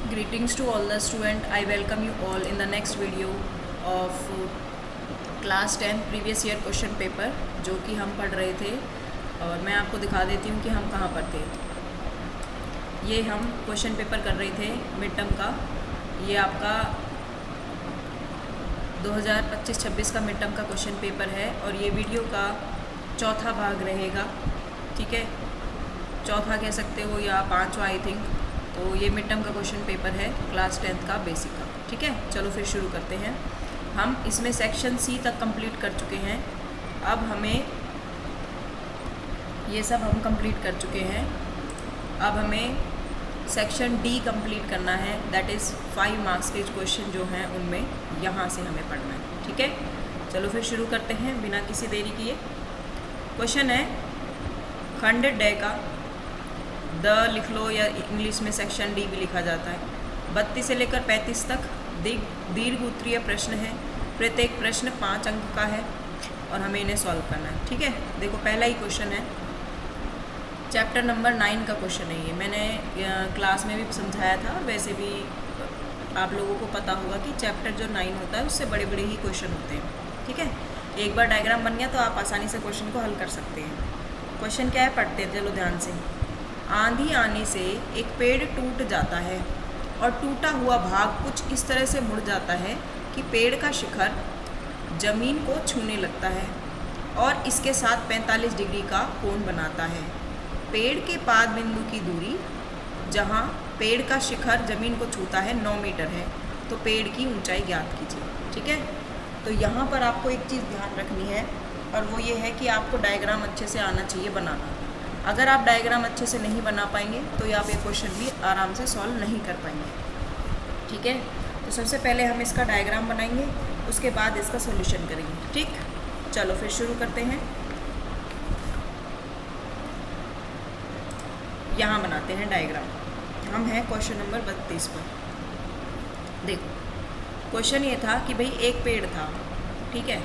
Greetings to all the student. I welcome you all in the next video of class 10 previous year question paper जो कि हम पढ़ रहे थे और मैं आपको दिखा देती हूँ कि हम कहाँ पर थे। ये हम क्वेश्चन पेपर कर रहे थे मिड टर्म का। ये आपका 2025-26 का मिड टर्म का क्वेश्चन पेपर है और ये वीडियो का चौथा भाग रहेगा। ठीक है, चौथा कह सकते हो या पाँचवा आई थिंक। तो ये मिड टर्म का क्वेश्चन पेपर है क्लास 10 का बेसिक का। ठीक है, चलो फिर शुरू करते हैं। हम इसमें सेक्शन सी तक कंप्लीट कर चुके हैं। अब हमें ये सब हम कंप्लीट कर चुके हैं। अब हमें सेक्शन डी कंप्लीट करना है, दैट इज़ 5 मार्क्स के क्वेश्चन जो हैं उनमें यहाँ से हमें पढ़ना है। ठीक है, चलो फिर शुरू करते हैं बिना किसी देरी किए। क्वेश्चन है खंड डे का द लिख लो या इंग्लिश में सेक्शन डी भी लिखा जाता है। 32 से लेकर 35 तक दीर्घ उत्तरीय प्रश्न है। प्रत्येक प्रश्न 5 अंक का है और हमें इन्हें सॉल्व करना है। ठीक है, देखो पहला ही क्वेश्चन है, चैप्टर नंबर 9 का क्वेश्चन है। ये मैंने क्लास में भी समझाया था और वैसे भी आप लोगों को पता होगा कि चैप्टर जो 9 होता है उससे बड़े बड़े ही क्वेश्चन होते हैं। ठीक है, एक बार डायग्राम बन गया तो आप आसानी से क्वेश्चन को हल कर सकते हैं। क्वेश्चन क्या है, पढ़ते हैं, चलो ध्यान से। आंधी आने से एक पेड़ टूट जाता है और टूटा हुआ भाग कुछ इस तरह से मुड़ जाता है कि पेड़ का शिखर जमीन को छूने लगता है और इसके साथ 45 डिग्री का कोण बनाता है। पेड़ के पाद बिंदु की दूरी जहाँ पेड़ का शिखर जमीन को छूता है 9 मीटर है। तो पेड़ की ऊंचाई ज्ञात कीजिए। ठीक है, तो यहाँ पर आपको एक चीज़ ध्यान रखनी है और वो ये है कि आपको डायग्राम अच्छे से आना चाहिए बनाना। अगर आप डायग्राम अच्छे से नहीं बना पाएंगे तो आप ये क्वेश्चन भी आराम से सॉल्व नहीं कर पाएंगे। ठीक है, तो सबसे पहले हम इसका डायग्राम बनाएंगे, उसके बाद इसका सॉल्यूशन करेंगे। ठीक, चलो फिर शुरू करते हैं। यहाँ बनाते हैं डायग्राम। हम हैं क्वेश्चन नंबर 32 पर। देखो क्वेश्चन ये था कि भाई एक पेड़ था, ठीक है,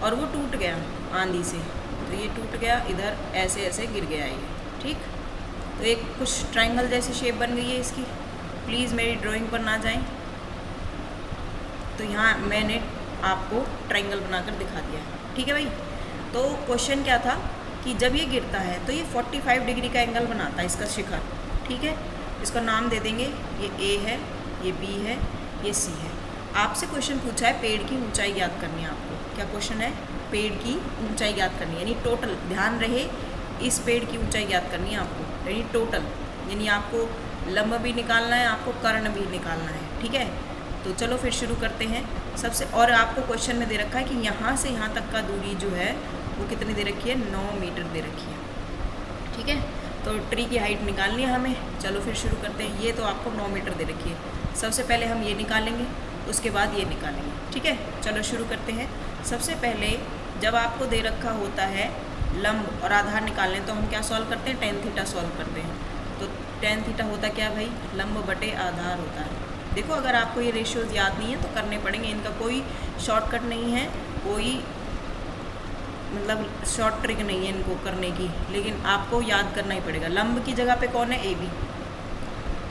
और वो टूट गया आंधी से। तो ये टूट गया, इधर ऐसे ऐसे गिर गया ये। ठीक, तो एक कुछ ट्रायंगल जैसी शेप बन गई है इसकी। प्लीज़ मेरी ड्राइंग पर ना जाएं। तो यहाँ मैंने आपको ट्रायंगल बनाकर दिखा दिया है। ठीक है भाई, तो क्वेश्चन क्या था कि जब ये गिरता है तो ये 45 डिग्री का एंगल बनाता है इसका शिखर। ठीक है, इसका नाम दे देंगे, ये ए है, ये बी है, ये सी है। आपसे क्वेश्चन पूछा है पेड़ की ऊंचाई ज्ञात करनी है आपको। क्या क्वेश्चन है, पेड़ की ऊंचाई ज्ञात करनी है, यानी टोटल। ध्यान रहे, इस पेड़ की ऊंचाई ज्ञात करनी है आपको, यानी टोटल, यानी आपको लंब भी निकालना है, आपको कर्ण भी निकालना है। ठीक है, तो चलो फिर शुरू करते हैं। सबसे और आपको क्वेश्चन में दे रखा है कि यहाँ से यहाँ तक का दूरी जो है वो कितनी दे रखी है, 9 मीटर दे रखी है। ठीक है, तो ट्री की हाइट निकालनी है हमें। चलो फिर शुरू करते हैं। ये तो आपको 9 मीटर दे रखी है। सबसे पहले हम ये निकालेंगे, उसके बाद ये निकालेंगे। ठीक है, चलो शुरू करते हैं। सबसे पहले जब आपको दे रखा होता है लंब और आधार निकालने, तो हम क्या सॉल्व करते हैं, टेन थीटा सॉल्व करते हैं। तो टेन थीटा होता क्या भाई, लंब बटे आधार होता है। देखो अगर आपको ये रेशियोज याद नहीं है तो करने पड़ेंगे, इनका कोई शॉर्टकट नहीं है, कोई मतलब शॉर्ट ट्रिक नहीं है इनको करने की, लेकिन आपको याद करना ही पड़ेगा। लंब की जगह पे कौन है, ए बी,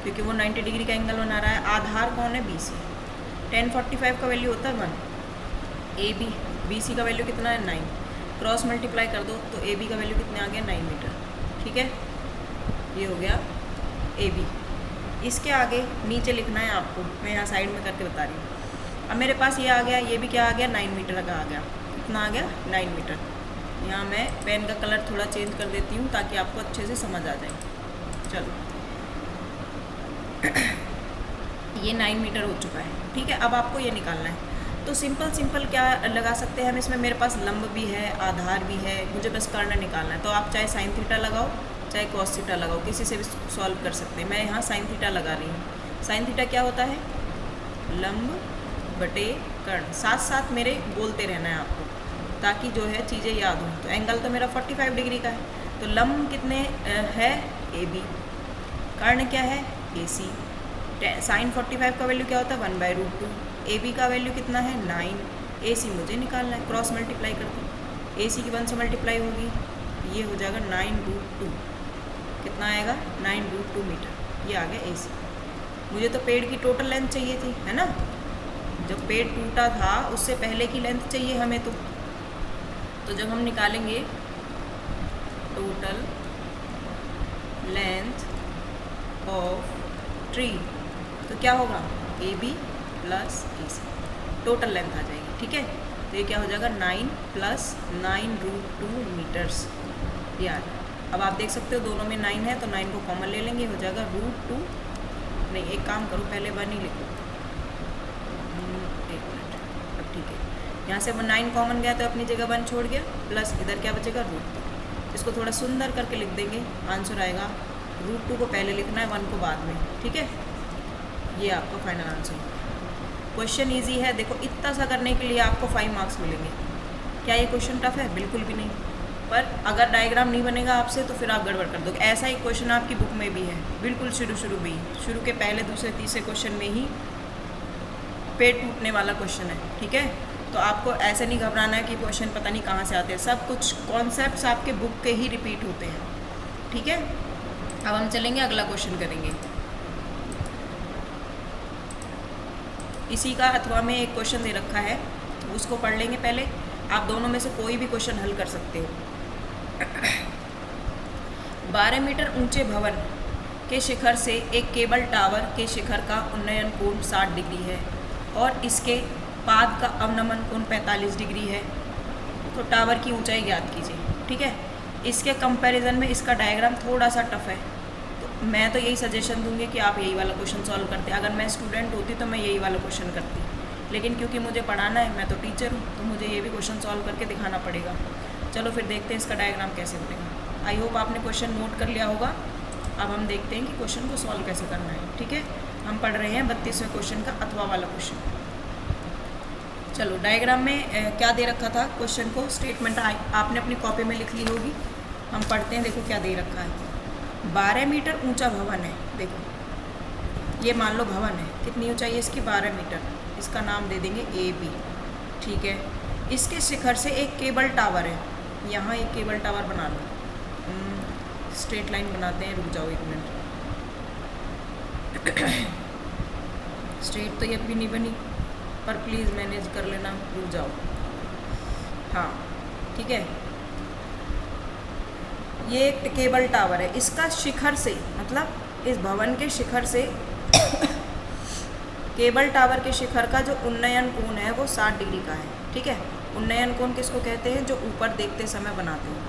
क्योंकि वो 90 डिग्री का एंगल बना रहा है। आधार कौन है, बी सी। 1045 का वैल्यू होता है 1। ए बी, बी सी का वैल्यू कितना है, 9। क्रॉस मल्टीप्लाई कर दो तो ए बी का वैल्यू कितने आ गया, 9 मीटर। ठीक है, ये हो गया ए बी। इसके आगे नीचे लिखना है आपको, मैं यहाँ साइड में करके बता रही हूँ। अब मेरे पास ये आ गया, ये भी क्या आ गया, 9 मीटर का आ गया। कितना आ गया, 9 मीटर। यहाँ मैं पेन का कलर थोड़ा चेंज कर देती हूँ ताकि आपको अच्छे से समझ आ जाए। चलो ये 9 मीटर हो चुका है। ठीक है, अब आपको ये निकालना है। तो सिंपल क्या लगा सकते हैं हम इसमें, मेरे पास लंब भी है, आधार भी है, मुझे बस कर्ण निकालना है। तो आप चाहे साइन थीटा लगाओ चाहे कॉस थीटा लगाओ, किसी से भी सॉल्व कर सकते हैं। मैं यहाँ साइन थीटा लगा रही हूँ। साइन थीटा क्या होता है, लंब बटे कर्ण। साथ साथ मेरे बोलते रहना है आपको ताकि जो है चीज़ें याद हों। तो एंगल तो मेरा 45 डिग्री का है। तो लंब कितने है, ए बी। कर्ण क्या है, ए सी। साइन 45 का वैल्यू क्या होता है, 1/√2। ए बी का वैल्यू कितना है, 9। ए सी मुझे निकालना है, क्रॉस मल्टीप्लाई कर दो। ए सी की 1 से मल्टीप्लाई होगी, ये हो जाएगा 9√2। कितना आएगा, 9√2 मीटर। ये आ गया AC। मुझे तो पेड़ की टोटल लेंथ चाहिए थी, है ना। जब पेड़ टूटा था उससे पहले की लेंथ चाहिए हमें। तो जब हम निकालेंगे टोटल लेंथ ऑफ ट्री तो क्या होगा, a b plus a c, total length आ जाएगी। ठीक है, तो ये क्या हो जाएगा 9 + 9√2 मीटर्स। यार अब आप देख सकते हो दोनों में 9 है तो 9 को कॉमन ले लेंगे, हो जाएगा √2। नहीं, एक काम करो, पहले 1 ही लिखो। एक मिनट, अब ठीक है। यहाँ से वो 9 कॉमन गया तो अपनी जगह 1 छोड़ गया, प्लस इधर क्या बचेगा √2। इसको थोड़ा सुंदर करके लिख देंगे, आंसर आएगा √2 को पहले लिखना है, 1 को बाद में। ठीक है, ये आपका फाइनल आंसर है। क्वेश्चन इजी है, देखो इतना सा करने के लिए आपको 5 मार्क्स मिलेंगे। क्या ये क्वेश्चन टफ है? बिल्कुल भी नहीं। पर अगर डायग्राम नहीं बनेगा आपसे तो फिर आप गड़बड़ कर दोगे। ऐसा ही क्वेश्चन आपकी बुक में भी है, बिल्कुल शुरू में ही, शुरू के पहले दूसरे तीसरे क्वेश्चन में ही पेड़ टूटने वाला क्वेश्चन है। ठीक है, तो आपको ऐसे नहीं घबराना है कि क्वेश्चन पता नहीं कहाँ से आते हैं, सब कुछ कॉन्सेप्ट्स आपके बुक के ही रिपीट होते हैं। ठीक है, अब हम चलेंगे अगला क्वेश्चन करेंगे। इसी का अथवा में एक क्वेश्चन दे रखा है, उसको पढ़ लेंगे पहले। आप दोनों में से कोई भी क्वेश्चन हल कर सकते हो। 12 मीटर ऊंचे भवन के शिखर से एक केबल टावर के शिखर का उन्नयन कोण 60 डिग्री है और इसके पाद का अवनमन कोण 45 डिग्री है। तो टावर की ऊंचाई ज्ञात कीजिए। ठीक है, इसके कंपैरिजन में इसका डायग्राम थोड़ा सा टफ है, तो मैं तो यही सजेशन दूंगी कि आप यही वाला क्वेश्चन सॉल्व करते। अगर मैं स्टूडेंट होती तो मैं यही वाला क्वेश्चन करती, लेकिन क्योंकि मुझे पढ़ाना है, मैं तो टीचर हूँ, तो मुझे ये भी क्वेश्चन सॉल्व करके दिखाना पड़ेगा। चलो फिर देखते हैं इसका डायग्राम कैसे बनेगा। आई होप आपने क्वेश्चन नोट कर लिया होगा। अब हम देखते हैं कि क्वेश्चन को सॉल्व कैसे करना है। ठीक है, हम पढ़ रहे हैं 32वें क्वेश्चन का अथवा वाला क्वेश्चन। चलो, डायग्राम में क्या दे रखा था क्वेश्चन को, स्टेटमेंट आपने अपनी कॉपी में लिख ली होगी। हम पढ़ते हैं, देखो क्या दे रखा है। 12 मीटर ऊंचा भवन है। देखो ये मान लो भवन है, कितनी ऊंचाई है इसकी? 12 मीटर। इसका नाम दे देंगे ए बी। ठीक है, इसके शिखर से एक केबल टावर है, यहाँ एक केबल टावर बना लो। स्ट्रेट लाइन बनाते हैं, रुक जाओ एक मिनट। स्ट्रेट तो ये भी नहीं बनी, पर प्लीज़ मैनेज कर लेना, रुक जाओ। हाँ ठीक है, ये एक केबल टावर है, इसका शिखर से मतलब इस भवन के शिखर से केबल टावर के शिखर का जो उन्नयन कोण है वो 60 डिग्री का है। ठीक है, उन्नयन कोण किसको कहते हैं? जो ऊपर देखते समय बनाते हैं,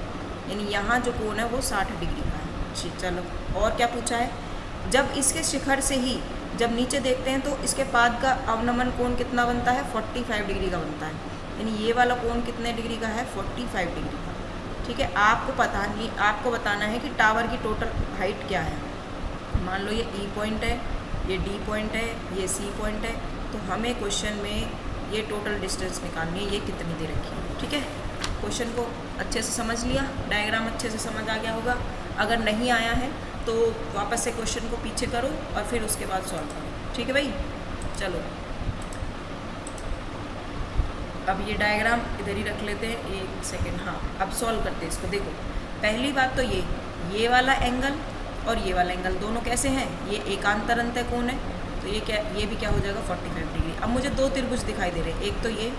यानी यहाँ जो कोण है वो 60 डिग्री का है। ठीक, चलो और क्या पूछा है? जब इसके शिखर से ही जब नीचे देखते हैं तो इसके पाद का अवनमन कोण कितना बनता है? 45 डिग्री का बनता है, यानी ये वाला कोण कितने डिग्री का है? 45 डिग्री का। ठीक है, आपको बताना है कि टावर की टोटल हाइट क्या है। मान लो ये ई पॉइंट है, ये डी पॉइंट है, ये सी पॉइंट है, तो हमें क्वेश्चन में ये टोटल डिस्टेंस निकालनी है, ये कितनी दे रखी है। ठीक है, क्वेश्चन को अच्छे से समझ लिया, डायग्राम अच्छे से समझ आ गया होगा। अगर नहीं आया है तो वापस से क्वेश्चन को पीछे करो और फिर उसके बाद सॉल्व करो। ठीक है भाई, चलो अब ये डायग्राम इधर ही रख लेते हैं, एक सेकेंड। हाँ, अब सॉल्व करते हैं इसको। देखो पहली बात तो ये वाला एंगल और ये वाला एंगल दोनों कैसे हैं? ये एकांतर अंतः कोण है, तो ये भी क्या हो जाएगा? 45 डिग्री। अब मुझे दो त्रिभुज दिखाई दे रहे हैं, एक तो ये,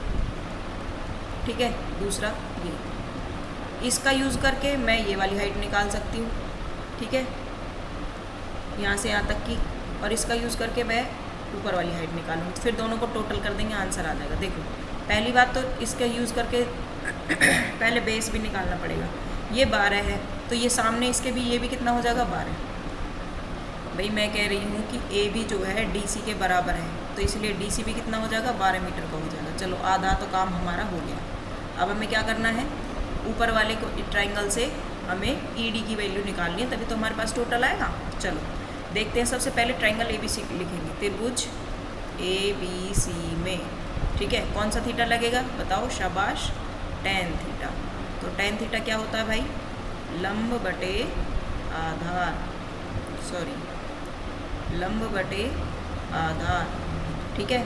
ठीक है, दूसरा ये। इसका यूज़ करके मैं ये वाली हाइट निकाल सकती हूँ। ठीक है, यहाँ से यहाँ तक की, और इसका यूज़ करके मैं ऊपर वाली हाइट निकालूँ, फिर दोनों को टोटल कर देंगे, आंसर आ जाएगा। देखो पहली बात तो इसका यूज़ करके पहले बेस भी निकालना पड़ेगा। ये 12 है तो ये सामने इसके भी, ये भी कितना हो जाएगा? 12। भाई मैं कह रही हूँ कि ए भी जो है डी सी के बराबर है, तो इसलिए डी सी भी कितना हो जाएगा? 12 मीटर का हो जाएगा। चलो आधा तो काम हमारा हो गया। अब हमें क्या करना है? ऊपर वाले को ट्राइंगल से हमें ई डी की वैल्यू निकालनी है, तभी तो हमारे पास टोटल आएगा। चलो देखते हैं, सबसे पहले ट्राइंगल ए बी सी लिखेंगे, त्रिभुज ए बी सी में। ठीक है, कौन सा थीटा लगेगा बताओ? शाबाश, tan थीटा। तो tan थीटा क्या होता है भाई? लंब बटे आधार, सॉरी लंब बटे आधार। ठीक है,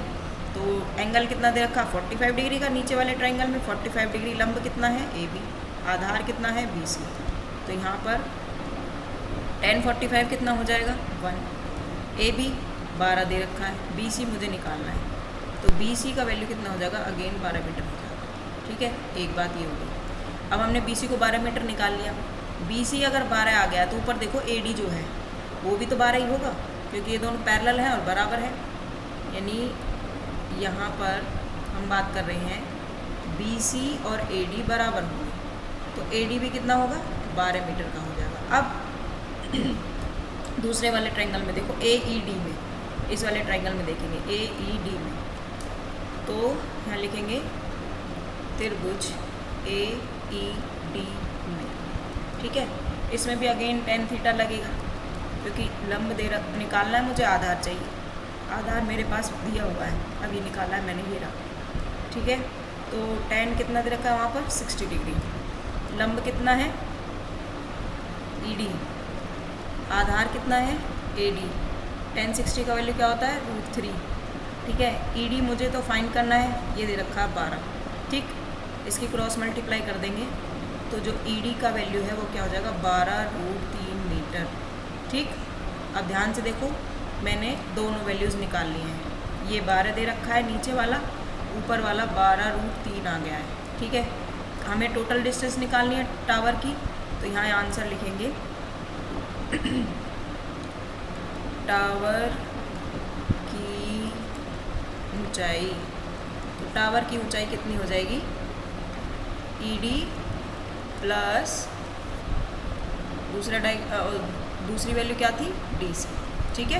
तो एंगल कितना दे रखा? 45 डिग्री का। नीचे वाले ट्राइंगल में 45 डिग्री लंब कितना है? A B. आधार कितना है? B C. तो यहाँ पर tan 45 कितना हो जाएगा? 1। ए बी 12 दे रखा है, BC मुझे निकालना है, तो BC का वैल्यू कितना हो जाएगा, अगेन 12 मीटर हो जाएगा। ठीक है, एक बात ये होगी। अब हमने BC को 12 मीटर निकाल लिया, BC अगर 12 आ गया तो ऊपर देखो AD जो है वो भी तो 12 ही होगा, क्योंकि ये दोनों पैरेलल हैं और बराबर है। यानी यहाँ पर हम बात कर रहे हैं BC और AD बराबर होंगे, तो AD भी कितना होगा, 12 मीटर का हो जाएगा। अब दूसरे वाले ट्रायंगल में देखो AED में, इस वाले ट्रायंगल में देखेंगे AED में, तो यहाँ लिखेंगे त्रिभुज AED में। ठीक है, इसमें भी अगेन tan थीटा लगेगा, क्योंकि लंब निकालना है मुझे, आधार चाहिए, आधार मेरे पास दिया हुआ है, अब ये निकाला है मैंने, ये रहा। ठीक है, तो tan कितना दे रखा है वहाँ पर, 60 डिग्री। लंब कितना है, ED, आधार कितना है, AD। tan 60 का वैल्यू क्या होता है, √3। ठीक है, ED मुझे तो फाइंड करना है, ये दे रखा है 12। ठीक, इसकी क्रॉस मल्टीप्लाई कर देंगे तो जो ED का वैल्यू है वो क्या हो जाएगा, 12√3 मीटर। ठीक, अब ध्यान से देखो, मैंने दोनों वैल्यूज़ निकाल लिए हैं, ये 12 दे रखा है नीचे वाला, ऊपर वाला 12√3 आ गया है। ठीक है, हमें टोटल डिस्टेंस निकालनी है टावर की, तो यहाँ आंसर लिखेंगे टावर की ऊंचाई, तो टावर की ऊंचाई कितनी हो जाएगी, ED प्लस दूसरी वैल्यू क्या थी, DC। ठीक है,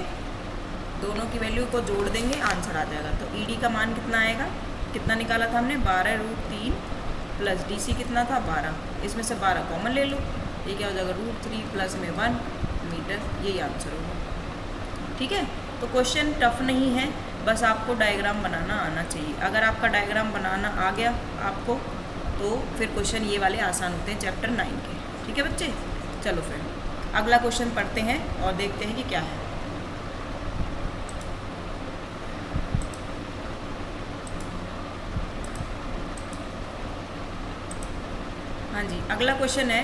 दोनों की वैल्यू को जोड़ देंगे, आंसर आ जाएगा। तो ED का मान कितना आएगा, कितना निकाला था हमने, 12√3 प्लस DC कितना था, 12। इसमें से 12 कॉमन ले लो, ये क्या हो जाएगा, √3 प्लस में 1 मीटर, यही आंसर होगा। ठीक है, तो क्वेश्चन टफ नहीं है, बस आपको डायग्राम बनाना आना चाहिए। अगर आपका डायग्राम बनाना आ गया आपको, तो फिर क्वेश्चन ये वाले आसान होते हैं चैप्टर 9 के। ठीक है बच्चे, चलो फिर अगला क्वेश्चन पढ़ते हैं और देखते हैं कि क्या है। हाँ जी, अगला क्वेश्चन है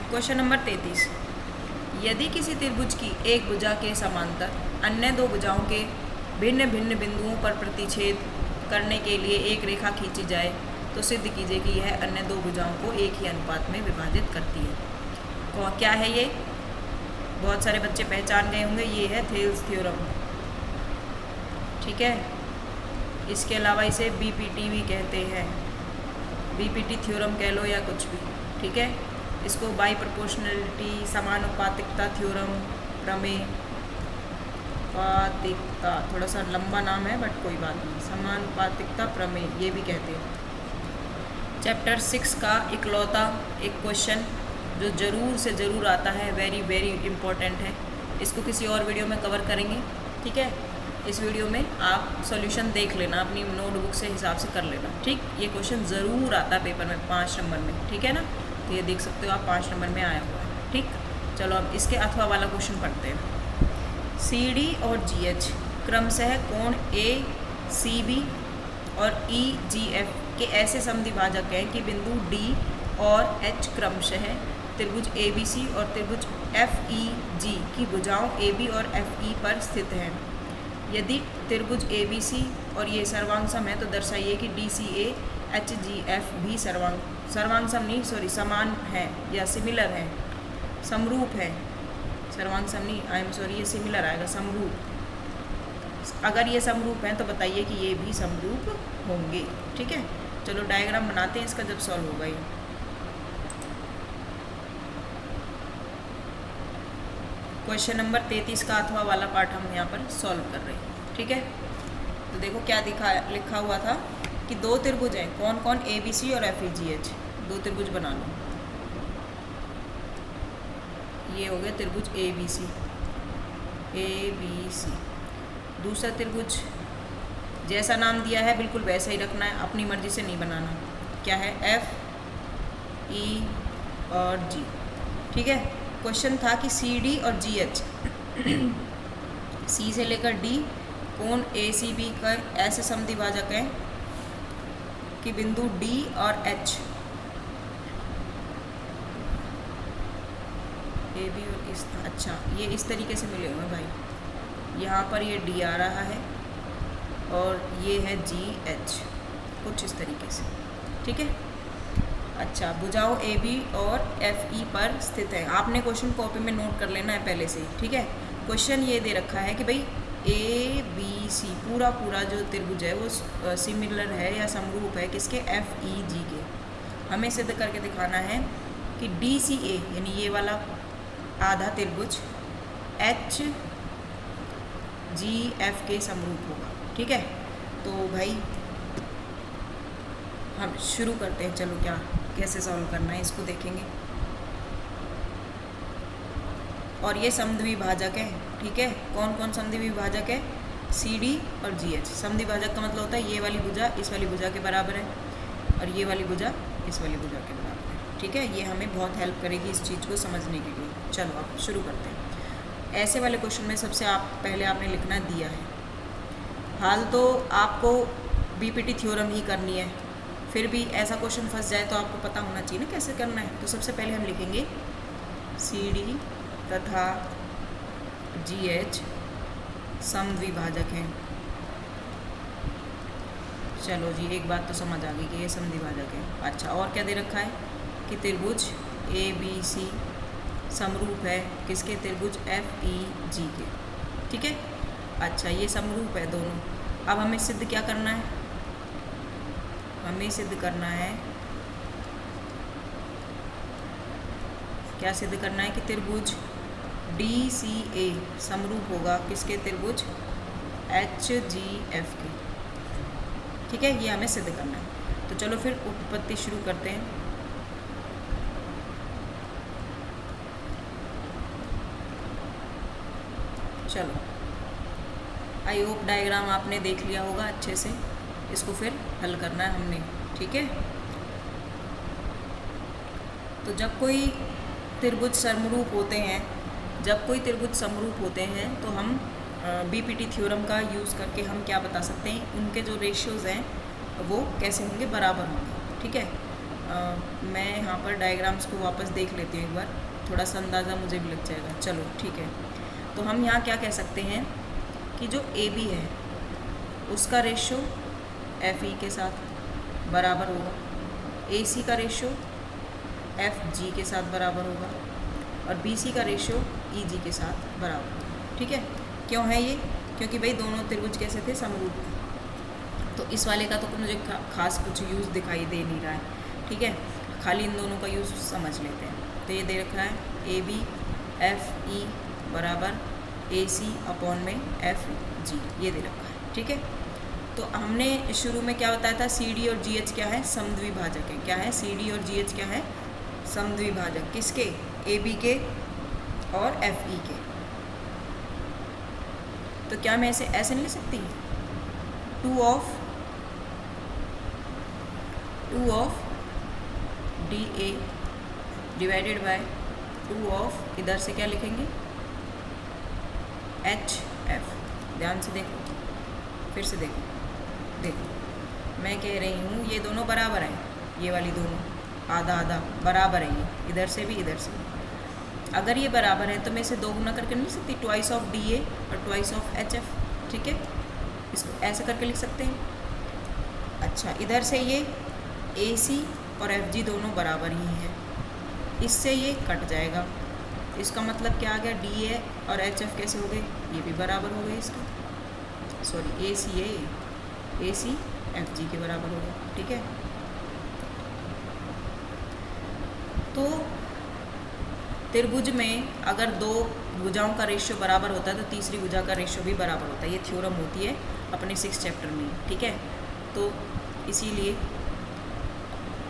क्वेश्चन नंबर 33। यदि किसी त्रिभुज की एक भुजा के समांतर अन्य दो भुजाओं के भिन्न भिन्न बिंदुओं पर प्रतिच्छेद करने के लिए एक रेखा खींची जाए, तो सिद्ध कीजिए कि यह अन्य दो भुजाओं को एक ही अनुपात में विभाजित करती है। तो क्या है ये, बहुत सारे बच्चे पहचान गए होंगे, ये है थेल्स थ्योरम। ठीक है, इसके अलावा इसे BPT भी कहते हैं, BPT थ्योरम कह लो या कुछ भी। ठीक है, इसको बाई प्रोपोर्शनलिटी, समानुपातिकता थ्योरम, प्रमेय, पातिकता, थोड़ा सा लंबा नाम है बट कोई बात नहीं, समानुपातिकता प्रमेय ये भी कहते हैं। चैप्टर 6 का इकलौता एक क्वेश्चन जो ज़रूर से ज़रूर आता है, वेरी वेरी इम्पोर्टेंट है, इसको किसी और वीडियो में कवर करेंगे। ठीक है, इस वीडियो में आप सॉल्यूशन देख लेना, अपनी नोटबुक से हिसाब से कर लेना। ठीक, ये क्वेश्चन ज़रूर आता है पेपर में 5 नंबर में। ठीक है ना, तो ये देख सकते हो आप 5 नंबर में आया हुआ है। ठीक, चलो अब इसके अथवा वाला क्वेश्चन पढ़ते हैं। CD और GH क्रमशः कोण ACB और EGF के ऐसे समद्विभाजक हैं कि बिंदु D और H क्रमशः त्रिभुज ABC और त्रिभुज FEG की भुजाओं AB और FE पर स्थित हैं। यदि त्रिभुज ABC और ये सर्वांगसम है तो दर्शाइए कि DCA HGF भी सर्वांगसम नहीं, समान है या सिमिलर है, समरूप है। सर्वांगसम नहीं, आई एम सॉरी, ये सिमिलर आएगा, समरूप। अगर ये समरूप हैं तो बताइए कि ये भी समरूप होंगे। ठीक है, चलो डायग्राम बनाते हैं इसका जब सॉल्व होगा ये। क्वेश्चन नंबर 33 का अथवा वाला पार्ट हम यहाँ पर सॉल्व कर रहे हैं। ठीक है, तो देखो क्या लिखा हुआ था कि दो त्रिभुज हैं, कौन कौन, ABC और FEGH। दो त्रिभुज बना लो, ये हो गया त्रिभुज ABC। दूसरा त्रिभुज जैसा नाम दिया है बिल्कुल वैसा ही रखना है, अपनी मर्जी से नहीं बनाना। क्या है, FE और G। ठीक है, क्वेश्चन था कि CD और GH C से लेकर D कोण ACB का ऐसे समद्विभाजक हैं कि बिंदु D और H ए बी और इस, अच्छा ये इस तरीके से मिले हुए हैं भाई। यहाँ पर ये डी आ रहा है और ये है जी एच, कुछ इस तरीके से, ठीक है। अच्छा, भुजाओं ए बी और एफ ई पर स्थित है। आपने क्वेश्चन कॉपी में नोट कर लेना है पहले से ही, ठीक है। क्वेश्चन ये दे रखा है कि भाई ए बी सी पूरा पूरा जो त्रिभुज है वो सिमिलर है या समरूप है किसके, एफ ई जी के। हमें सिद्ध करके दिखाना है कि डी सी ए यानी ये वाला आधा त्रिभुज एच जी एफ के समरूप होगा, ठीक है। तो भाई हम शुरू करते हैं, चलो क्या कैसे सॉल्व करना है इसको देखेंगे। और ये समद्विभाजक है, ठीक है। कौन कौन समद्विभाजक है, सी डी और जी एच। समद्विभाजक का मतलब होता है ये वाली भुजा इस वाली भुजा के बराबर है और ये वाली भुजा इस वाली भुजा के बराबर है, ठीक है। ये हमें बहुत हेल्प करेगी इस चीज़ को समझने के लिए। चलो अब शुरू करते हैं। ऐसे वाले क्वेश्चन में सबसे पहले आपने लिखना दिया है। हाल तो आपको बीपीटी थ्योरम ही करनी है, फिर भी ऐसा क्वेश्चन फंस जाए तो आपको पता होना चाहिए ना कैसे करना है। तो सबसे पहले हम लिखेंगे सी डी तथा जी एच समद्विभाजक हैं। चलो जी, एक बात तो समझ आ गई कि ये समद्विभाजक है। अच्छा, और क्या दे रखा है कि त्रिभुज ए बी सी समरूप है किसके, त्रिभुज एफ ई जी के, ठीक है। अच्छा, ये समरूप है दोनों। अब हमें सिद्ध क्या करना है, हमें सिद्ध करना है, क्या सिद्ध करना है कि त्रिभुज डी सी ए समरूप होगा किसके, त्रिभुज एच जी एफ के, ठीक है। ये हमें सिद्ध करना है। तो चलो फिर उत्पत्ति शुरू करते हैं। चलो, आई होप डायग्राम आपने देख लिया होगा अच्छे से। इसको फिर हल करना है हमने, ठीक है। तो जब कोई त्रिभुज समरूप होते हैं, जब कोई त्रिभुज समरूप होते हैं तो हम बीपीटी थ्योरम का यूज़ करके हम क्या बता सकते हैं, उनके जो रेशियोज़ हैं वो कैसे होंगे, बराबर होंगे, ठीक है। मैं यहाँ पर डायग्राम्स को वापस देख लेती हूँ एक बार, थोड़ा सा अंदाज़ा मुझे भी लग जाएगा। चलो ठीक है। तो हम यहाँ क्या कह सकते हैं कि जो ए बी है उसका रेशो एफ ई के साथ बराबर होगा, ए सी का रेशो एफ जी के साथ बराबर होगा और बी सी का रेशो ई जी के साथ बराबर होगा, ठीक है। क्यों है ये, क्योंकि भाई दोनों त्रिभुज कैसे थे, समरूप। तो इस वाले का तो मुझे खास कुछ यूज़ दिखाई दे नहीं रहा है, ठीक है। खाली इन दोनों का यूज़ समझ लेते हैं। तो ये दे रखा है ए बी एफ ई बराबर ए सी अपॉन में एफ जी, ये दे रखा है, ठीक है। तो हमने शुरू में क्या बताया था, सी डी और जी एच क्या है, समद्विभाजक है। क्या है, सी डी और जी एच क्या है, समद्विभाजक। किसके, ए बी के और एफ ई के। तो क्या मैं ऐसे नहीं लिख सकती, two of D A divided by two of, इधर से क्या लिखेंगे, एच एफ। ध्यान से देखो, फिर से देखो, मैं कह रही हूँ ये दोनों बराबर हैं, ये वाली दोनों आधा आधा बराबर है, ये इधर से भी इधर से भी। अगर ये बराबर है तो मैं इसे दो गुना करके नहीं सकती, ट्वाइस ऑफ डी ए और ट्वाइस ऑफ एच एफ, ठीक है। इसको ऐसे करके लिख सकते हैं। अच्छा, इधर से ये ए सी और एफ जी दोनों बराबर ही हैं, इससे ये कट जाएगा। इसका मतलब क्या आ गया, डी ए और एच एफ कैसे हो गए, ये भी बराबर हो गए इसके, सॉरी ए सी एफ जी के बराबर हो गए, ठीक है। तो त्रिभुज में अगर दो भुजाओं का रेशियो बराबर होता है तो तीसरी भुजा का रेशियो भी बराबर होता है। ये थ्योरम होती है अपने 6th चैप्टर में, ठीक है। तो इसीलिए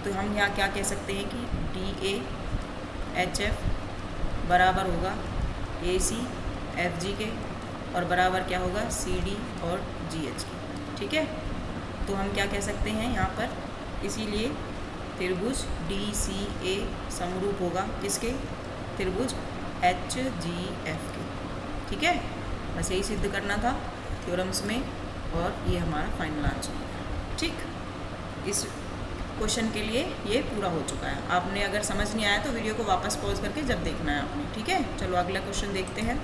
तो हम यहाँ क्या कह सकते हैं कि डी ए एच एफ बराबर होगा ए सी एफ जी के और बराबर क्या होगा, सी डी और जी एच के, ठीक है। तो हम क्या कह सकते हैं यहाँ पर, इसीलिए त्रिभुज डी सी ए समरूप होगा किसके, त्रिभुज एच जी एफ के, ठीक है। बस यही सिद्ध करना था थ्योरम्स में और ये हमारा फाइनल आंसर है, ठीक। इस क्वेश्चन के लिए ये पूरा हो चुका है। आपने अगर समझ नहीं आया तो वीडियो को वापस पॉज करके जब देखना है आपने, ठीक है। चलो अगला क्वेश्चन देखते हैं।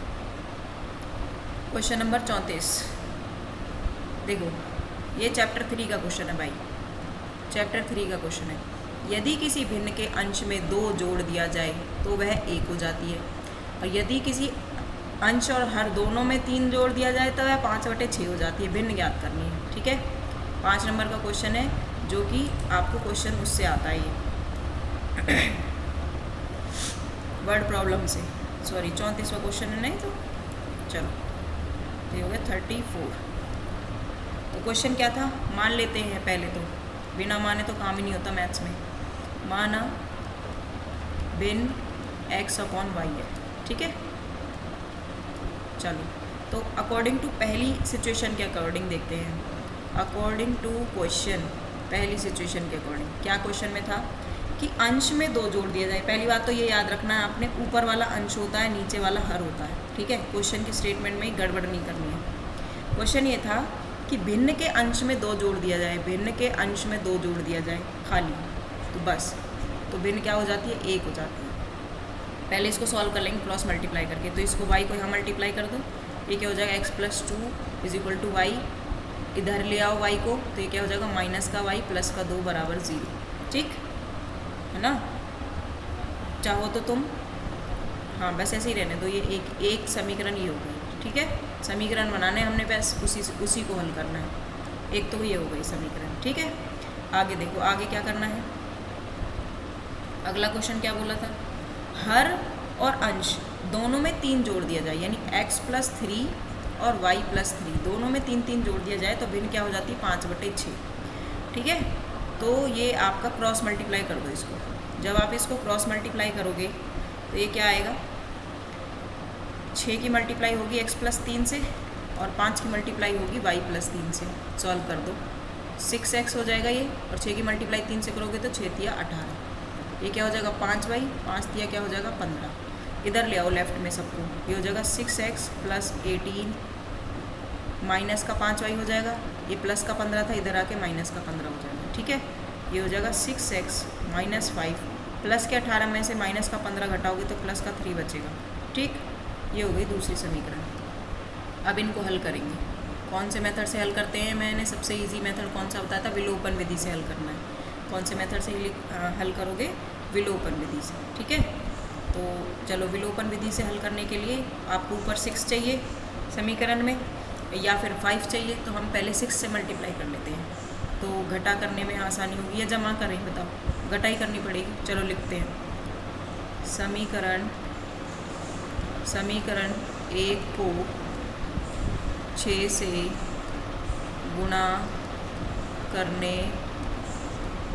Question number 34। देखो ये चैप्टर 3 का क्वेश्चन है भाई, चैप्टर 3 का क्वेश्चन है। यदि किसी भिन्न के अंश में 2 जोड़ दिया जाए तो वह 1 हो जाती है, और यदि किसी अंश और हर दोनों में 3 जोड़ दिया जाए तो वह 5/6 हो जाती है। भिन्न ज्ञात करनी है, ठीक है। 5 नंबर का क्वेश्चन है, जो कि आपको क्वेश्चन उससे आता है ये वर्ड प्रॉब्लम से, सॉरी 34वां क्वेश्चन है नहीं तो। चलो ये हो गया 34। तो क्वेश्चन क्या था, मान लेते हैं पहले तो, बिना माने तो काम ही नहीं होता मैथ्स में। माना भिन्न x/y है, ठीक है। चलो तो अकॉर्डिंग टू पहली सिचुएशन के अकॉर्डिंग देखते हैं, अकॉर्डिंग टू क्वेश्चन, पहली सिचुएशन के अकॉर्डिंग क्या क्वेश्चन में था कि अंश में 2 जोड़ दिया जाए। पहली बात तो ये याद रखना है आपने, ऊपर वाला अंश होता है, नीचे वाला हर होता है, ठीक है। क्वेश्चन की स्टेटमेंट में ही गड़बड़ नहीं करनी है। क्वेश्चन ये था कि भिन्न के अंश में 2 जोड़ दिया जाए, भिन्न के अंश में 2 जोड़ दिया जाए खाली, तो बस तो भिन्न क्या हो जाती है, 1 हो जाती है। पहले इसको सॉल्व कर लेंगे क्रॉस मल्टीप्लाई करके। तो इसको y को यहाँ मल्टीप्लाई कर दो, ये क्या हो जाएगा x+2 = y। इधर ले आओ y को, तो ये क्या हो जाएगा माइनस का y प्लस का 2 = 0, ठीक है ना। चाहो तो तुम हाँ बस ऐसे ही रहने दो, ये एक समीकरण ये हो गई, ठीक है। समीकरण बनाने हमने बस उसी को हल करना है। एक तो ये हो गई समीकरण, ठीक है। आगे देखो, आगे क्या करना है। अगला क्वेश्चन क्या बोला था, हर और अंश दोनों में 3 जोड़ दिया जाए, यानी x+3 और y+3 दोनों में 3 जोड़ दिया जाए तो भिन्न क्या हो जाती है, 5/6, ठीक है। तो ये आपका क्रॉस मल्टीप्लाई कर दो इसको। जब आप इसको क्रॉस मल्टीप्लाई करोगे तो ये क्या आएगा, 6 की मल्टीप्लाई होगी x+3 से और 5 की मल्टीप्लाई होगी y+3 से। सॉल्व कर दो, 6x हो जाएगा ये, और 6 की मल्टीप्लाई 3 से करोगे तो 6 × 18, ये क्या हो जाएगा 5y, 5 × 3 क्या हो जाएगा 15। इधर ले आओ लेफ्ट में सबको, ये हो जाएगा 6x + 18 माइनस का 5y हो जाएगा, ये प्लस का 15 था, इधर आके माइनस का 15 हो जाएगा, ठीक है। ये हो जाएगा 6x - 5 प्लस के 18 में से माइनस का 15 घटाओगे तो प्लस का 3 बचेगा, ठीक। ये हो गई दूसरी समीकरण। अब इनको हल करेंगे। कौन से मेथड से हल करते हैं, मैंने सबसे इजी मेथड कौन सा बताया था, विलोपन विधि से हल करना है। कौन से मेथड से हल करोगे, विलोपन विधि से, ठीक है। तो चलो विलोपन विधि से हल करने के लिए आपको ऊपर 6 चाहिए समीकरण में, या फिर 5 चाहिए, तो हम पहले 6 से मल्टीप्लाई कर लेते हैं, तो घटा करने में आसानी होगी। या जमा करें, बताओ, घटाई करनी पड़ेगी। चलो लिखते हैं, समीकरण 1 को 6 से गुणा करने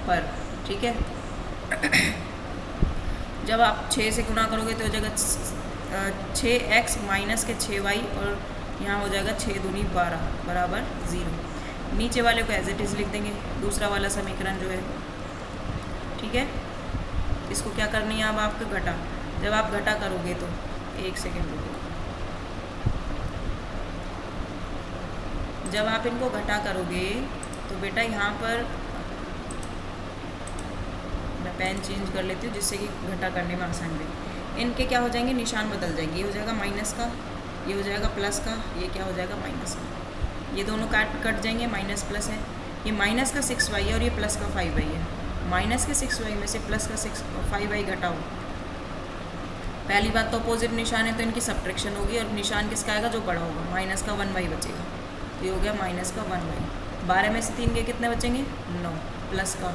पर, ठीक है। जब आप 6 से गुणा करोगे तो हो जाएगा 6x माइनस के 6y, और यहाँ हो जाएगा 6 दूनी 12 = 0। नीचे वाले को एज इट इज़ लिख देंगे, दूसरा वाला समीकरण जो है, ठीक है। इसको क्या करनी है अब आपको, घटा। जब आप घटा करोगे तो 1 सेकेंड रुको, जब आप इनको घटा करोगे तो बेटा यहाँ पर मैं पेन चेंज कर लेती हूँ जिससे कि घटा करने में आसान रहे। इनके क्या हो जाएंगे, निशान बदल जाएंगे। ये हो जाएगा माइनस का, ये हो जाएगा प्लस का, ये क्या हो जाएगा माइनस का। ये दोनों कट जाएंगे, माइनस प्लस है। ये माइनस का 6y है और ये प्लस का 5y है। माइनस के 6y में से प्लस का 5y घटाओ। पहली बात तो अपोजिट निशान है तो इनकी सब्ट्रैक्शन होगी, और निशान किसका आएगा, जो बड़ा होगा। माइनस का 1y बचेगा, तो ये हो गया माइनस का 1y। 12 में से 3 के कितने बचेंगे, 9, प्लस का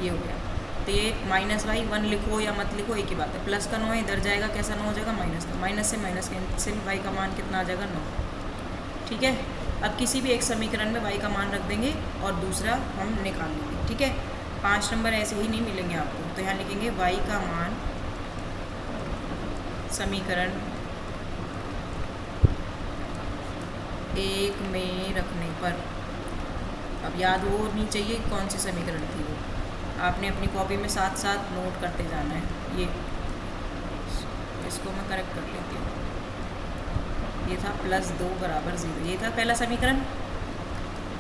ये हो गया। तो ये -y 1 लिखो या मत लिखो, एक ही बात है। प्लस का 9 है, इधर जाएगा, कैसा 9 हो जाएगा, माइनस का। माइनस से माइनस कैंसिल, y का मान कितना आ जाएगा, 9, ठीक है। अब किसी भी एक समीकरण में y का मान रख देंगे और दूसरा हम निकाल लेंगे, ठीक है। 5 नंबर ऐसे ही नहीं मिलेंगे आपको, तो यहाँ लिखेंगे y का मान समीकरण 1 में रखने पर। अब याद हो नहीं चाहिए कौन सी समीकरण थी वो, आपने अपनी कॉपी में साथ साथ नोट करते जाना है। ये इसको मैं करेक्ट कर लेती हूँ। ये था +2 = 0, ये था पहला समीकरण।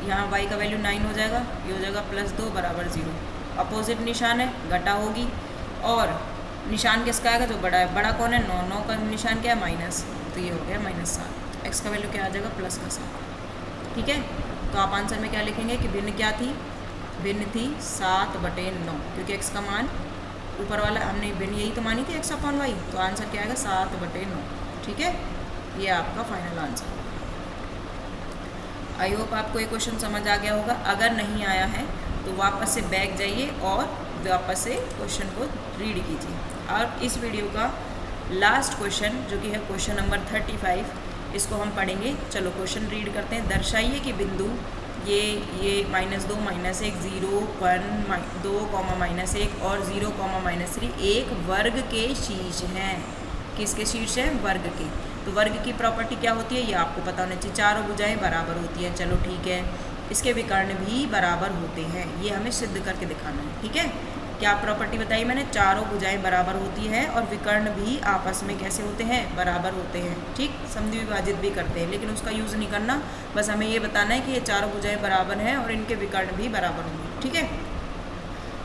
यहाँ y का वैल्यू 9 हो जाएगा, ये हो जाएगा +2 = 0। अपोजिट निशान है, घटा होगी, और निशान किसका आएगा जो बड़ा है, बड़ा कौन है 9, 9 का निशान क्या है माइनस, तो ये हो गया -7। एक्स का वैल्यू क्या आ जाएगा +7। ठीक है, तो आप आंसर में क्या लिखेंगे कि भिन्न क्या थी, भिन्न थी 7/9, क्योंकि एक्स का मान ऊपर वाला हमने भिन्न यही तो मानी थी x/y, तो आंसर क्या आएगा 7/9। ठीक है, ये आपका फाइनल आंसर होगा। आई होप आपको ये क्वेश्चन समझ आ गया होगा। अगर नहीं आया है तो वापस से बैक जाइए और वापस से क्वेश्चन को रीड कीजिए। और इस वीडियो का लास्ट क्वेश्चन जो कि है क्वेश्चन नंबर 35, इसको हम पढ़ेंगे। चलो क्वेश्चन रीड करते हैं। दर्शाइए कि बिंदु ये -2, -1, 0, 1, 2, -1 और 0, -3 एक वर्ग के शीर्ष हैं। किसके शीर्ष हैं, वर्ग के। तो वर्ग की प्रॉपर्टी क्या होती है ये आपको पता होना चाहिए, चारों भुजाएं बराबर होती हैं। चलो ठीक है, इसके विकर्ण भी बराबर होते हैं, ये हमें सिद्ध करके दिखाना है। ठीक है, क्या प्रॉपर्टी बताई मैंने, चारों भुजाएं बराबर होती हैं और विकर्ण भी आपस में कैसे होते हैं, बराबर होते हैं। ठीक, समद्वि विभाजित भी करते हैं, लेकिन उसका यूज़ नहीं करना, बस हमें ये बताना है कि ये चारों भुजाएं बराबर हैं और इनके विकर्ण भी बराबर होंगे। ठीक है,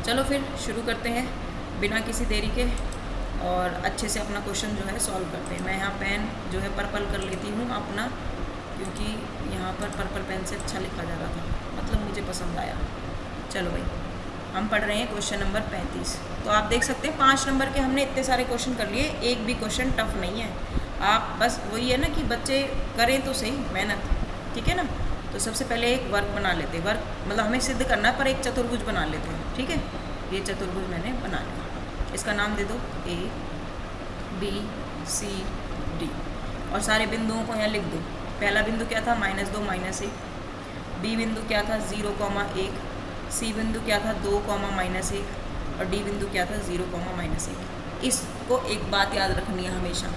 चलो फिर शुरू करते हैं बिना किसी देरी के और अच्छे से अपना क्वेश्चन जो है सॉल्व करते हैं। मैं यहाँ पेन जो है पर्पल कर लेती हूँ अपना, क्योंकि यहाँ पर पर्पल पेन से अच्छा लिखा जा रहा था, मतलब मुझे पसंद आया। चलो भाई, हम पढ़ रहे हैं क्वेश्चन नंबर 35। तो आप देख सकते हैं 5 नंबर के हमने इतने सारे क्वेश्चन कर लिए, एक भी क्वेश्चन टफ नहीं है। आप बस वही है ना कि बच्चे करें तो सही मेहनत। ठीक है ना, तो सबसे पहले एक वर्ग बना लेते हैं। वर्ग मतलब हमें सिद्ध करना है, पर एक चतुर्भुज बना लेते हैं। ठीक है, ये चतुर्भुज मैंने बना लिया, इसका नाम दे दो A, B, C, D और सारे बिंदुओं को यहाँ लिख दो। पहला बिंदु क्या था, -2, -1। B बिंदु क्या था 0, 1। C बिंदु क्या था 2, -1 और D बिंदु क्या था 0, -1। इसको एक बात याद रखनी है हमेशा,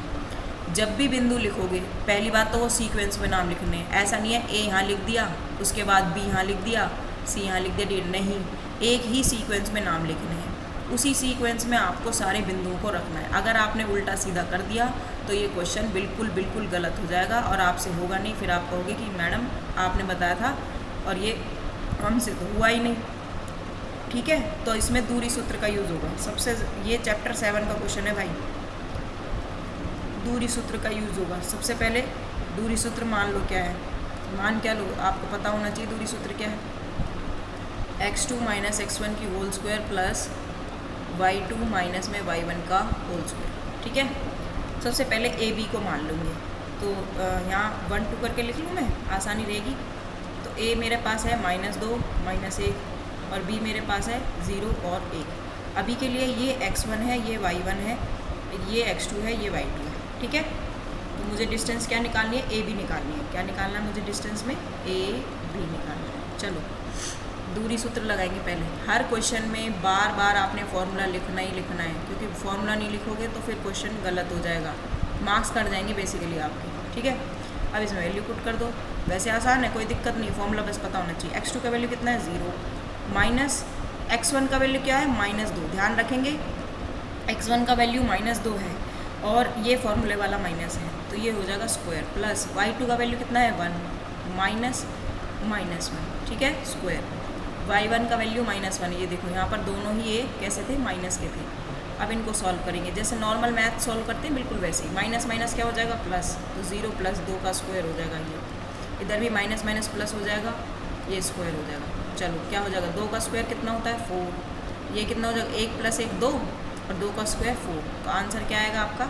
जब भी बिंदु लिखोगे पहली बात तो वो सीक्वेंस में नाम लिखने हैं। ऐसा नहीं है A यहाँ लिख दिया, उसके बाद B यहाँ लिख दिया, C यहाँ लिख दिया, D नहीं, एक ही सीक्वेंस में नाम लिखने हैं। उसी सीक्वेंस में आपको सारे बिंदुओं को रखना है। अगर आपने उल्टा सीधा कर दिया तो ये क्वेश्चन बिल्कुल गलत हो जाएगा और आपसे होगा नहीं। फिर आप कहोगे कि मैडम आपने बताया था और ये हमसे तो हुआ ही नहीं। ठीक है, तो इसमें दूरी सूत्र का यूज़ होगा सबसे, ये चैप्टर 7 का क्वेश्चन है भाई। दूरी सूत्र का यूज़ होगा। सबसे पहले दूरी सूत्र मान लो क्या है, मान क्या लो, आपको पता होना चाहिए दूरी सूत्र क्या है। x2 - x1 की whole square plus y2 minus में y1 का होल स्क्वायर। ठीक है, सबसे पहले ए बी को मान लूँगी, तो यहाँ 1, 2 करके लिख लूँ मैं, आसानी रहेगी। तो ए मेरे पास है -2, -1 और बी मेरे पास है 0 और 1। अभी के लिए ये x1 है, ये y1 है, ये x2 है, ये y2 है। ठीक है, तो मुझे डिस्टेंस क्या निकालनी है, ए बी निकालनी है। क्या निकालना है मुझे डिस्टेंस में, ए बी निकालना है। चलो दूरी सूत्र लगाएंगे पहले। हर क्वेश्चन में बार बार आपने फॉर्मूला लिखना ही लिखना है, क्योंकि फॉर्मूला नहीं लिखोगे तो फिर क्वेश्चन गलत हो जाएगा, मार्क्स कट जाएंगे बेसिकली आपके। ठीक है, अब इसमें वैल्यू पुट कर दो। वैसे आसान है, कोई दिक्कत नहीं, फॉर्मूला बस पता होना चाहिए। x2 का वैल्यू कितना है 0, माइनस x1 का वैल्यू क्या है -2। ध्यान रखेंगे x1 का वैल्यू -2 है और ये फॉर्मूले वाला माइनस है, तो ये हो जाएगा स्क्वायर, प्लस y2 का वैल्यू कितना है 1 माइनस -1। ठीक है, स्क्वायर। y1 का वैल्यू -1, ये देखो यहाँ पर दोनों ही ये कैसे थे, माइनस के थे। अब इनको सॉल्व करेंगे जैसे नॉर्मल मैथ सॉल्व करते हैं, बिल्कुल वैसे ही। माइनस माइनस क्या हो जाएगा, प्लस, तो 0 + 2 का स्क्वायर हो जाएगा। ये इधर भी माइनस माइनस प्लस हो जाएगा, ये स्क्वायर हो जाएगा। चलो क्या हो जाएगा, 2 का स्क्वायर कितना होता है 4, ये कितना हो जाएगा 1 + 1 2 और 2 का स्क्वायर 4। तो आंसर क्या आएगा आपका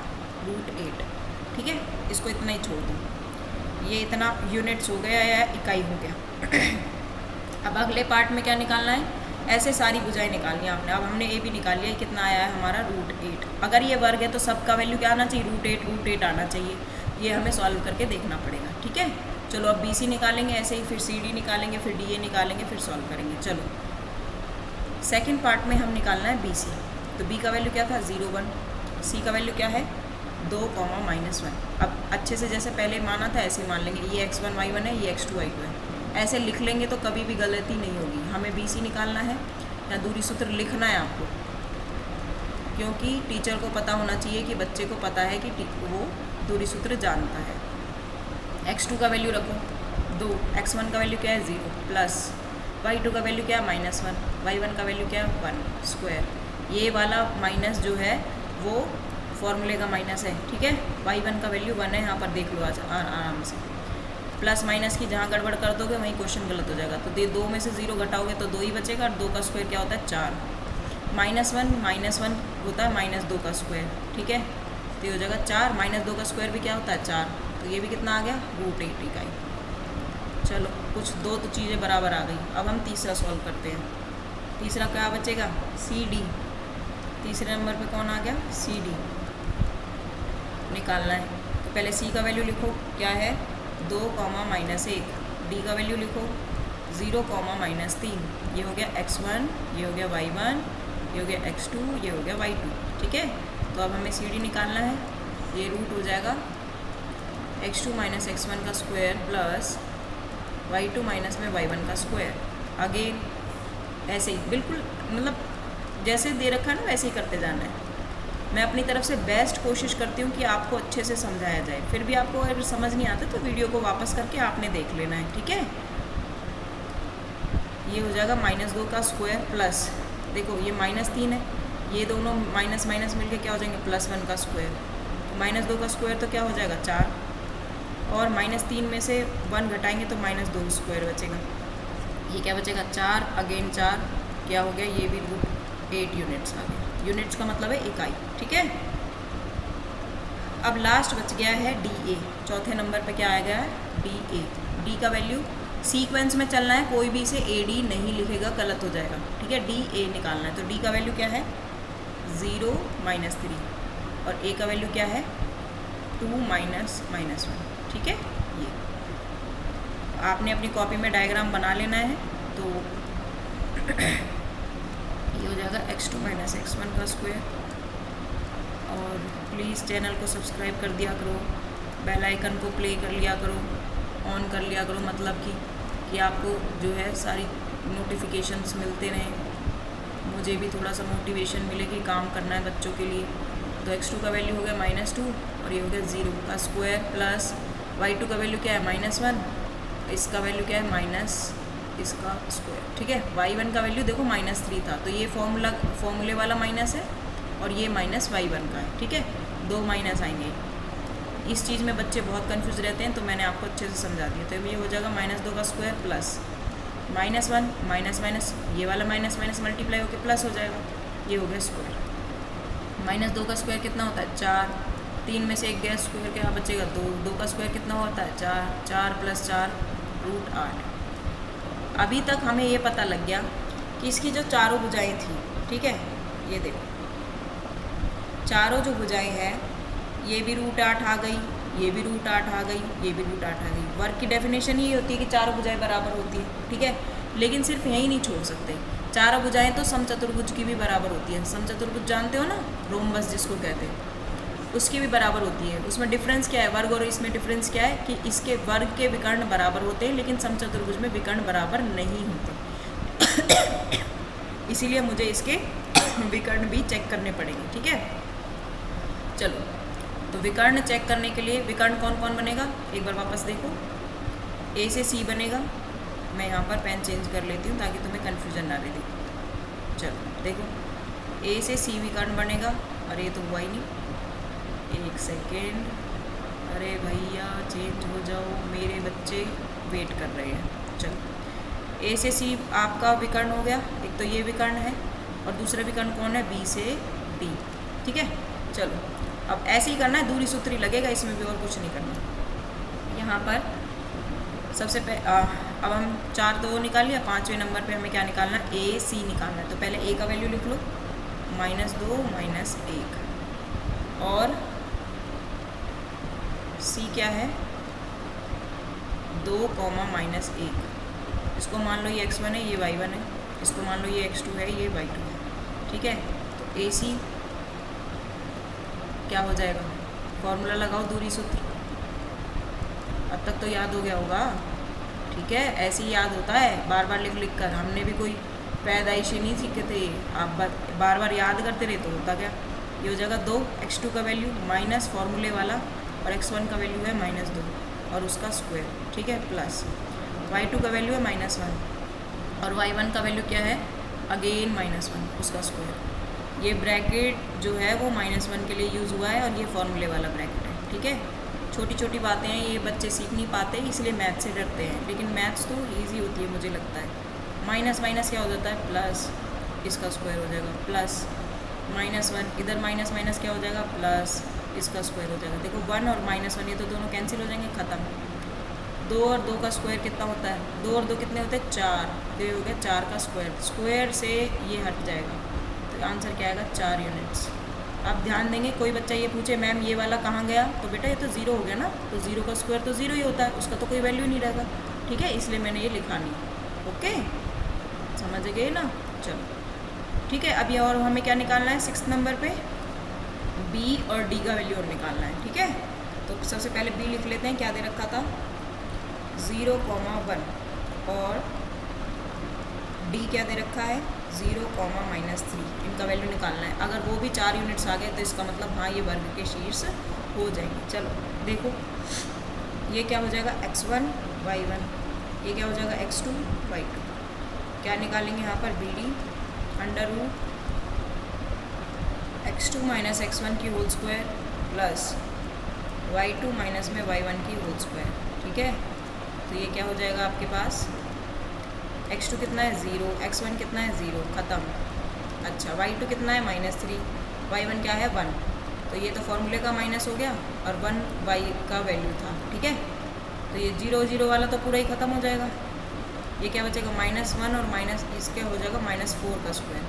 √8। ठीक है, इसको इतना ही छोड़ दो, ये इतना यूनिट्स हो गया या इकाई हो गया। अब अगले पार्ट में क्या निकालना है, ऐसे सारी भुजाएं निकालनी है आपने। अब हमने ए भी निकाल लिया, कितना आया है हमारा √8। अगर ये वर्ग है तो सबका वैल्यू क्या आना चाहिए, √8 आना चाहिए। ये हमें सॉल्व करके देखना पड़ेगा। ठीक है, चलो अब BC निकालेंगे ऐसे ही, फिर CD निकालेंगे, फिर DA निकालेंगे, फिर सॉल्व करेंगे। चलो सेकेंड पार्ट में हम निकालना है BC। तो B का वैल्यू क्या था 0, 1। C का वैल्यू क्या है 2, -1। अब अच्छे से जैसे पहले माना था ऐसे मान लेंगे, ये x1 y1 है, ये x2 y2 है। ऐसे लिख लेंगे तो कभी भी गलती नहीं होगी। हमें BC निकालना है या दूरी सूत्र लिखना है आपको, क्योंकि टीचर को पता होना चाहिए कि बच्चे को पता है कि वो दूरी सूत्र जानता है। x2 का वैल्यू रखो 2, x1 का वैल्यू क्या है 0, प्लस y2 का वैल्यू क्या है -1, y1 का वैल्यू क्या है 1 स्क्वायर। ये वाला माइनस जो है वो फॉर्मूले का माइनस है, ठीक है। y1 का वैल्यू 1 है, यहाँ पर देख लो आज आराम से। प्लस माइनस की जहाँ गड़बड़ कर दोगे वहीं क्वेश्चन गलत हो जाएगा। तो 2 में से 0 घटाओगे तो 2 ही बचेगा, और 2 का स्क्वायर क्या होता है 4। -1 होता है -2 का स्क्वायर, ठीक है। तो ये हो जाएगा 4, -2 का स्क्वायर भी क्या होता है 4, तो ये भी कितना आ गया √8 इकाई। चलो कुछ 2 तो चीज़ें बराबर आ गई। अब हम तीसरा सॉल्व करते हैं। तीसरा क्या बचेगा CD। तीसरे नंबर पे कौन आ गया CD निकालना है। तो पहले C का वैल्यू लिखो, क्या है 2, -1। D का वैल्यू लिखो 0, -3। ये हो गया x1, ये हो गया y1, ये हो गया x2, ये हो गया y2, ठीक है। तो अब हमें CD निकालना है। ये रूट हो जाएगा x2 - x1 का स्क्वायर प्लस y2 माइनस में y1 का स्क्वायर। अगेन ऐसे ही बिल्कुल मतलब जैसे दे रखा है ना वैसे ही करते जाना है। मैं अपनी तरफ से बेस्ट कोशिश करती हूँ कि आपको अच्छे से समझाया जाए। फिर भी आपको अगर समझ नहीं आता तो वीडियो को वापस करके आपने देख लेना है, ठीक है। ये हो जाएगा -2 का स्क्वायर प्लस, देखो ये -3 है, ये दोनों माइनस माइनस मिलके क्या हो जाएंगे +1 का स्क्वायर। -2 का स्क्वायर तो क्या हो जाएगा 4, और -3 में से 1 घटाएंगे तो -2 स्क्वायर बचेगा। ये क्या बचेगा 4, अगेन 4, क्या हो गया ये भी √8 यूनिट्स आ गया। यूनिट्स का मतलब है इकाई, ठीक है। अब लास्ट बच गया है DA। चौथे नंबर पे क्या आ गया है DA। D का वैल्यू सीक्वेंस में चलना है, कोई भी इसे AD नहीं लिखेगा, गलत हो जाएगा, ठीक है। DA निकालना है। तो D का वैल्यू क्या है 0 -3, और A का वैल्यू क्या है 2 -1, ठीक है। ये आपने अपनी कॉपी में डायग्राम बना लेना है। तो ये हो जाएगा x2 - x1 का स्क्वायर। और प्लीज़ चैनल को सब्सक्राइब कर दिया करो, बेल आइकन को प्ले कर लिया करो, ऑन कर लिया करो, मतलब कि आपको जो है सारी नोटिफिकेशंस मिलते रहें, मुझे भी थोड़ा सा मोटिवेशन मिले कि काम करना है बच्चों के लिए। तो x2 का वैल्यू हो गया -2, और ये हो गया 0 का स्क्वायर प्लस y2 का वैल्यू क्या है -1, इसका वैल्यू क्या है माइनस इसका स्क्वायर, ठीक है। y1 का वैल्यू देखो -3 था, तो ये फॉर्मूले वाला माइनस है, और ये -y1 का है, ठीक है। 2 माइनस आएंगे। इस चीज़ में बच्चे बहुत कंफ्यूज रहते हैं, तो मैंने आपको अच्छे से समझा दिया। तो ये हो जाएगा -2 का स्क्वायर प्लस -1 माइनस ये वाला माइनस मल्टीप्लाई होकर प्लस हो जाएगा, ये हो गया स्क्वायर। -2 का स्क्वायर कितना होता है 4, 3 में से 1 गया स्क्वायर क्या बचेगा 2, 2 का स्क्वायर कितना होता है 4, 4 + 4 √8। अभी तक हमें ये पता लग गया कि इसकी जो चारों भुजाएं थी, ठीक है, ये देखो चारों जो भुजाएं हैं ये भी √8 आ गई, ये भी √8 आ गई, ये भी √8 आ गई। वर्क की डेफिनेशन ये होती है कि चारों भुजाएं बराबर होती है, ठीक है। लेकिन सिर्फ यही नहीं छोड़ सकते, चारों भुजाएं तो समचतुर्भुज की भी बराबर होती है। समचतुर्भुज जानते हो ना, रोम्बस जिसको कहते हैं, उसकी भी बराबर होती है। उसमें डिफरेंस क्या है, वर्ग और इसमें डिफरेंस क्या है कि इसके वर्ग के विकर्ण बराबर होते हैं, लेकिन समचतुर्भुज में विकर्ण बराबर नहीं होते। इसीलिए मुझे इसके विकर्ण भी चेक करने पड़ेंगे, ठीक है। चलो, तो विकर्ण चेक करने के लिए विकर्ण कौन कौन बनेगा एक बार वापस देखो। A से C बनेगा, मैं यहाँ पर पेन चेंज कर लेती हूँ ताकि तुम्हें कन्फ्यूजन ना रहे। चलो देखो, A से C विकर्ण बनेगा, अरे तो हुआ ही नहीं, 1 सेकेंड, अरे भैया चेंज हो जाओ, मेरे बच्चे वेट कर रहे हैं। चलो, A से C आपका विकर्ण हो गया, एक तो ये विकर्ण है, और दूसरा विकर्ण कौन है B से D, ठीक है। चलो अब ऐसे ही करना है, दूरी सूत्री लगेगा इसमें भी, और कुछ नहीं करना। यहाँ पर सबसे अब हम 4 तो निकाल लिया, 5वें नंबर पे हमें क्या निकालना है AC निकालना है। तो पहले A का वैल्यू लिख लो -2 -1, और C क्या है 2, -1। इसको मान लो ये x1 है, ये y1 है, इसको मान लो ये x2 है, ये y2 है, ठीक है। तो AC क्या हो जाएगा, फॉर्मूला लगाओ दूरी सूत्र। अब तक तो याद हो गया होगा, ठीक है। ऐसे ही याद होता है बार बार लिख कर, हमने भी कोई पैदाइशी नहीं सीखे थे, आप बार बार याद करते रहे तो होता क्या। ये हो जाएगा 2, x2 का वैल्यू माइनस फॉर्मूले वाला, और x1 का वैल्यू है -2 और उसका स्क्वायर, ठीक है, प्लस y2 का वैल्यू है -1, और y1 का वैल्यू क्या है, अगेन -1 उसका स्क्वायर। ये ब्रैकेट जो है वो -1 के लिए यूज़ हुआ है और ये फॉर्मूले वाला ब्रैकेट है, ठीक है। छोटी छोटी बातें हैं, ये बच्चे सीख नहीं पाते इसलिए मैथ से डरते हैं, लेकिन मैथ्स तो ईजी होती है मुझे लगता है। माइनस माइनस क्या हो जाता है, प्लस, इसका स्क्वायर हो जाएगा प्लस -1, इधर माइनस माइनस क्या हो जाएगा, प्लस, इसका स्क्वायर हो जाएगा। देखो 1 और -1 ये तो दोनों कैंसिल हो जाएंगे, ख़त्म। 2 और 2 का स्क्वायर कितना होता है, 2 और 2 कितने होते हैं, 4, तो ये हो गया 4 का स्क्वायर। स्क्वायर से ये हट जाएगा तो आंसर क्या आएगा, 4 यूनिट्स। आप ध्यान देंगे, कोई बच्चा ये पूछे मैम ये वाला कहाँ गया, तो बेटा ये तो 0 हो गया ना, तो 0 का स्क्वायर तो 0 ही होता है, उसका तो कोई वैल्यू नहीं रहेगा, ठीक है, इसलिए मैंने ये लिखा नहीं। ओके, समझ गए ना। चलो ठीक है, अभी और हमें क्या निकालना है 6 नंबर पे, बी और डी का वैल्यू और निकालना है, ठीक है। तो सबसे पहले बी लिख लेते हैं, क्या दे रखा था 0,1 और डी क्या दे रखा है 0,-3, इनका वैल्यू निकालना है। अगर वो भी 4 यूनिट्स आ गए तो इसका मतलब हाँ ये वर्ग के शीर्ष हो जाएंगे। चलो देखो, ये क्या हो जाएगा x1 y1, ये क्या हो जाएगा x2 y2। क्या निकालेंगे यहाँ पर B D, under root x2 - x1 की whole square plus y2 minus में y1 की होल स्क्वायर, ठीक है। तो ये क्या हो जाएगा आपके पास, x2 कितना है 0, x1 कितना है 0, ख़त्म। अच्छा y2 कितना है -3, y1 क्या है 1, तो ये तो फॉर्मूले का माइनस हो गया और 1 y का वैल्यू था, ठीक है। तो ये 0 0 वाला तो पूरा ही ख़त्म हो जाएगा। ये क्या बचेगा -1 और माइनस इसके हो जाएगा -4 का स्क्वायर,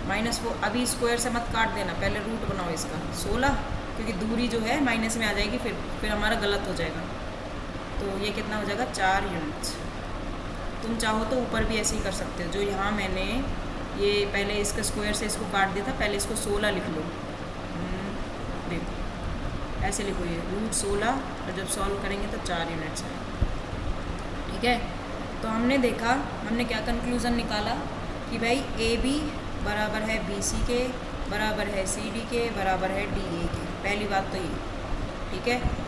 -4। अभी स्क्वायर से मत काट देना, पहले रूट बनाओ इसका 16, क्योंकि दूरी जो है माइनस में आ जाएगी, फिर हमारा गलत हो जाएगा। तो ये कितना हो जाएगा 4 यूनिट्स। तुम चाहो तो ऊपर भी ऐसे ही कर सकते हो, जो यहाँ मैंने ये पहले इसका स्क्वायर से इसको काट दिया था, पहले इसको 16 लिख लो, देखो ऐसे लिखो, ये √16 और जब सॉल्व करेंगे तो 4 यूनिट्स है, ठीक है। तो हमने देखा, हमने क्या कंक्लूज़न निकाला कि भाई ए बी बराबर है बी सी के, बराबर है सी डी के, बराबर है डी ए के। पहली बात तो ये, ठीक है।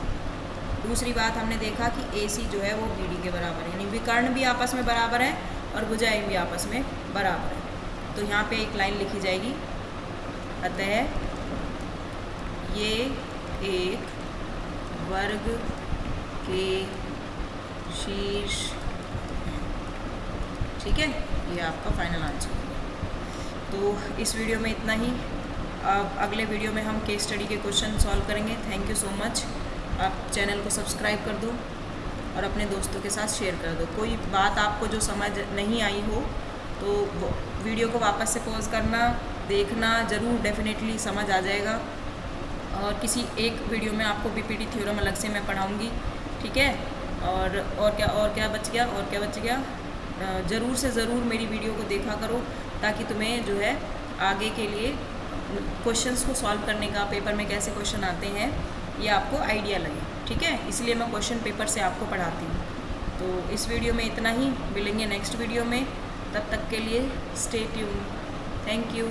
दूसरी बात हमने देखा कि ए सी जो है वो बी डी के बराबर है, यानी विकर्ण भी आपस में बराबर है और भुजाएं भी आपस में बराबर है। तो यहाँ पे एक लाइन लिखी जाएगी, अतः ये एक वर्ग के शीर्ष, ठीक है। ये आपका फाइनल आंसर होगा। तो इस वीडियो में इतना ही। अब अगले वीडियो में हम केस स्टडी के क्वेश्चन सॉल्व करेंगे। Thank you so much. आप चैनल को सब्सक्राइब कर दो और अपने दोस्तों के साथ शेयर कर दो। कोई बात आपको जो समझ नहीं आई हो तो वीडियो को वापस से पॉज करना, देखना, ज़रूर डेफिनेटली समझ आ जाएगा। और किसी एक वीडियो में आपको बीपीटी थ्योरम अलग से मैं पढ़ाऊँगी, ठीक है। और क्या बच गया, ज़रूर से ज़रूर मेरी वीडियो को देखा करो, ताकि तुम्हें जो है आगे के लिए क्वेश्चंस को सॉल्व करने का, पेपर में कैसे क्वेश्चन आते हैं ये आपको आइडिया लगे, ठीक है। इसलिए मैं क्वेश्चन पेपर से आपको पढ़ाती हूँ। तो इस वीडियो में इतना ही, मिलेंगे नेक्स्ट वीडियो में। तब तक के लिए स्टे ट्यून। Thank you.